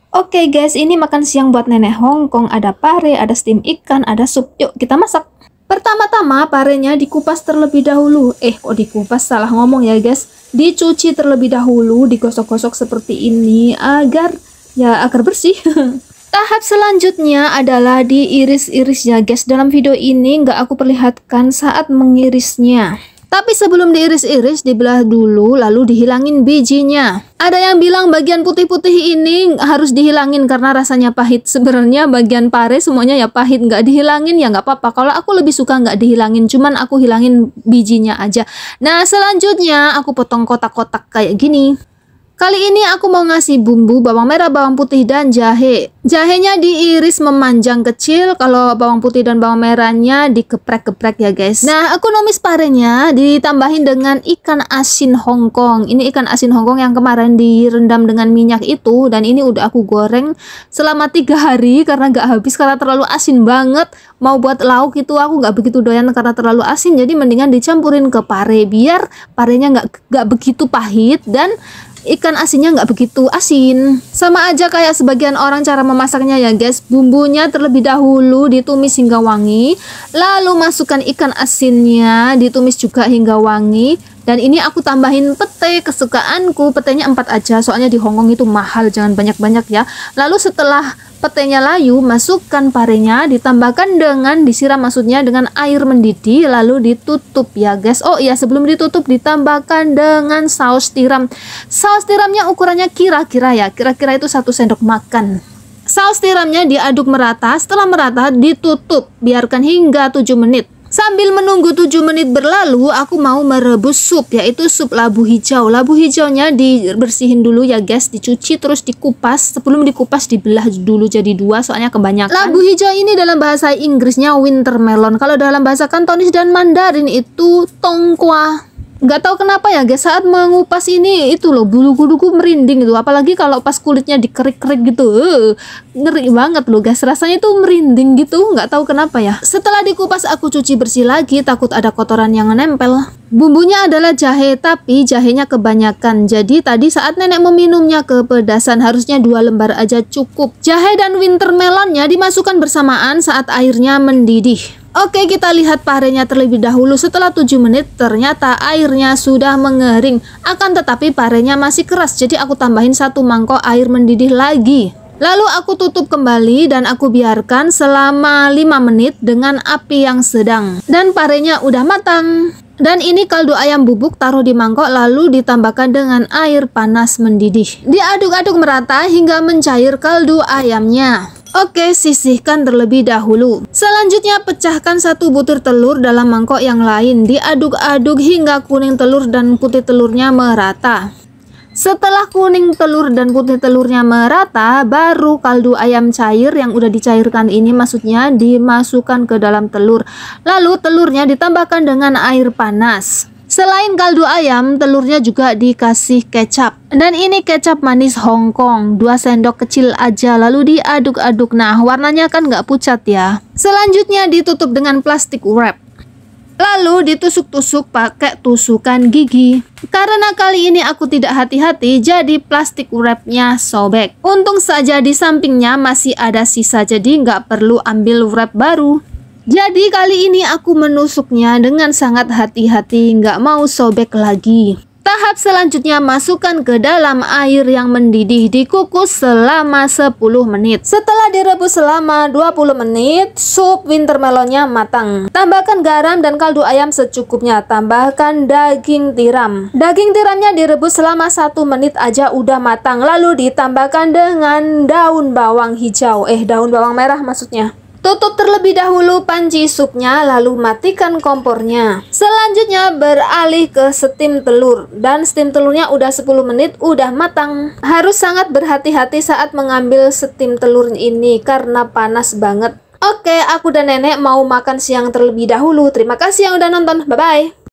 Oke guys, ini makan siang buat nenek Hongkong. Ada pare, ada steam ikan, ada sup. Yuk kita masak. Pertama-tama parenya dikupas terlebih dahulu. Kok dikupas? Salah ngomong ya guys. Dicuci terlebih dahulu, digosok-gosok seperti ini agar bersih. Tahap selanjutnya adalah diiris-iris ya guys. Dalam video ini nggak aku perlihatkan saat mengirisnya. Tapi sebelum diiris-iris, dibelah dulu lalu dihilangin bijinya. Ada yang bilang bagian putih-putih ini harus dihilangin karena rasanya pahit. Sebenarnya bagian pare semuanya ya pahit, nggak dihilangin ya nggak apa-apa. Kalau aku lebih suka nggak dihilangin, cuman aku hilangin bijinya aja. Nah selanjutnya aku potong kotak-kotak kayak gini. Kali ini aku mau ngasih bumbu bawang merah, bawang putih, dan jahe. Jahenya diiris memanjang kecil, kalau bawang putih dan bawang merahnya dikeprek-keprek ya guys. Nah, aku numis parenya ditambahin dengan ikan asin Hongkong. Ini ikan asin Hongkong yang kemarin direndam dengan minyak itu, dan ini udah aku goreng selama 3 hari karena nggak habis karena terlalu asin banget. Mau buat lauk itu aku nggak begitu doyan karena terlalu asin, jadi mendingan dicampurin ke pare biar parenya nggak begitu pahit dan ikan asinnya nggak begitu asin. Sama aja kayak sebagian orang cara memasaknya ya guys. Bumbunya terlebih dahulu ditumis hingga wangi, lalu masukkan ikan asinnya, ditumis juga hingga wangi. Dan ini aku tambahin pete kesukaanku. Petenya 4 aja, soalnya di Hongkong itu mahal, jangan banyak-banyak ya. Lalu setelah petenya layu, masukkan parenya, ditambahkan dengan disiram, maksudnya dengan air mendidih, lalu ditutup ya guys. Oh iya, sebelum ditutup ditambahkan dengan saus tiram. Saus tiramnya ukurannya kira-kira itu 1 sendok makan. Saus tiramnya diaduk merata, setelah merata ditutup, biarkan hingga 7 menit. Sambil menunggu 7 menit berlalu, aku mau merebus sup, yaitu sup labu hijau. Labu hijaunya dibersihin dulu ya guys, dicuci terus dikupas. Sebelum dikupas dibelah dulu jadi 2, soalnya kebanyakan. Labu hijau ini dalam bahasa Inggrisnya winter melon. Kalau dalam bahasa Kantonis dan Mandarin itu tongkwa. Nggak tahu kenapa ya guys, saat mengupas ini itu loh bulu kuduku merinding gitu, apalagi kalau pas kulitnya dikerik-kerik gitu, ngeri banget loh guys, rasanya itu merinding gitu, nggak tahu kenapa ya. Setelah dikupas aku cuci bersih lagi, takut ada kotoran yang nempel. Bumbunya adalah jahe, tapi jahenya kebanyakan, jadi tadi saat nenek meminumnya kepedasan, harusnya 2 lembar aja cukup. Jahe dan winter melonnya dimasukkan bersamaan saat airnya mendidih. Oke, kita lihat parenya terlebih dahulu. Setelah 7 menit ternyata airnya sudah mengering, akan tetapi parenya masih keras, jadi aku tambahin 1 mangkok air mendidih lagi. Lalu aku tutup kembali dan aku biarkan selama 5 menit dengan api yang sedang. Dan parenya udah matang. Dan ini kaldu ayam bubuk, taruh di mangkok lalu ditambahkan dengan air panas mendidih. Diaduk-aduk merata hingga mencair kaldu ayamnya. Oke, sisihkan terlebih dahulu. Selanjutnya pecahkan 1 butir telur dalam mangkok yang lain. Diaduk-aduk hingga kuning telur dan putih telurnya merata. Setelah kuning telur dan putih telurnya merata, baru kaldu ayam cair yang udah dicairkan ini maksudnya dimasukkan ke dalam telur. Lalu telurnya ditambahkan dengan air panas. Selain kaldu ayam, telurnya juga dikasih kecap. Dan ini kecap manis Hongkong, 2 sendok kecil aja, lalu diaduk-aduk. Nah, warnanya kan nggak pucat ya. Selanjutnya ditutup dengan plastik wrap. Lalu ditusuk-tusuk pakai tusukan gigi. Karena kali ini aku tidak hati-hati, jadi plastik wrapnya sobek. Untung saja di sampingnya masih ada sisa, jadi nggak perlu ambil wrap baru. Jadi kali ini aku menusuknya dengan sangat hati-hati, nggak mau sobek lagi. Tahap selanjutnya masukkan ke dalam air yang mendidih, dikukus selama 10 menit. Setelah direbus selama 20 menit, sup winter melonnya matang. Tambahkan garam dan kaldu ayam secukupnya, tambahkan daging tiram. Daging tiramnya direbus selama 1 menit aja udah matang, lalu ditambahkan dengan daun bawang hijau, daun bawang merah maksudnya. Tutup terlebih dahulu panci supnya, lalu matikan kompornya. Selanjutnya beralih ke steam telur. Dan steam telurnya udah 10 menit, udah matang. Harus sangat berhati-hati saat mengambil steam telur ini karena panas banget. Oke, aku dan nenek mau makan siang terlebih dahulu. Terima kasih yang udah nonton, bye-bye.